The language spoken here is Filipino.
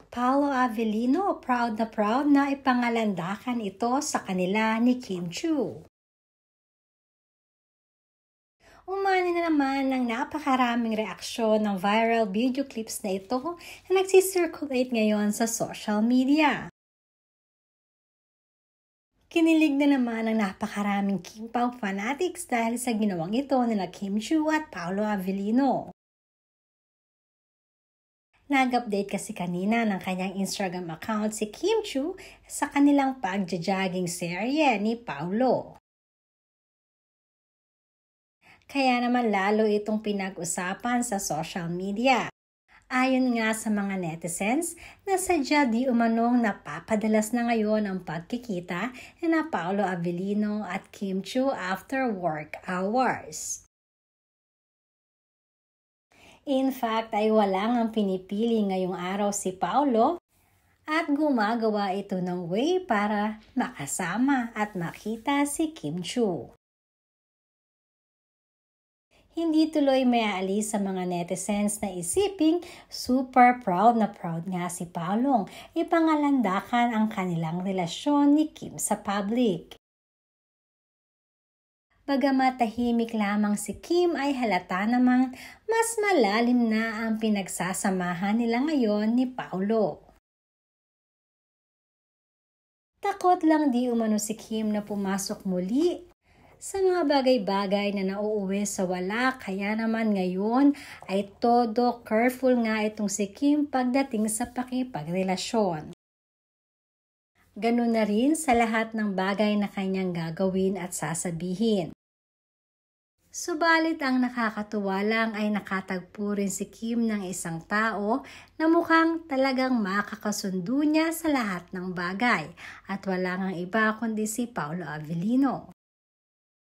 Paolo Avellino, proud na ipangalandakan ito sa kanila ni Kim Chiu. Umani na naman ng napakaraming reaksyon ng viral video clips na ito na nagsisirculate ngayon sa social media. Kinilig na naman ng napakaraming Kim Pao fanatics dahil sa ginawang ito nila Kim Chiu at Paolo Avellino. Nag-update kasi kanina ng kanyang Instagram account si Kim Chiu sa kanilang pagja-jogging serye ni Paolo. Kaya naman lalo itong pinag-usapan sa social media. Ayon nga sa mga netizens, na sadya di umanong napapadalas na ngayon ang pagkikita na Paolo Avellino at Kim Chiu after work hours. In fact ay walang ang pinipili ngayong araw si Paolo at gumagawa ito ng way para makasama at makita si Kim Chiu. Hindi tuloy may aalis sa mga netizens na isiping super proud nga si Paolo ipangalandakan ang kanilang relasyon ni Kim sa public. Bagamat tahimik lamang si Kim ay halata namang mas malalim na ang pinagsasamahan nila ngayon ni Paolo. Takot lang di umano si Kim na pumasok muli sa mga bagay-bagay na nauuwi sa wala, kaya naman ngayon ay todo careful nga itong si Kim pagdating sa pakipagrelasyon. Ganun na rin sa lahat ng bagay na kanyang gagawin at sasabihin. Subalit ang nakakatuwa lang ay nakatagpo rin si Kim ng isang tao na mukhang talagang makakasundo niya sa lahat ng bagay at wala ngang iba kundi si Paolo Avellino.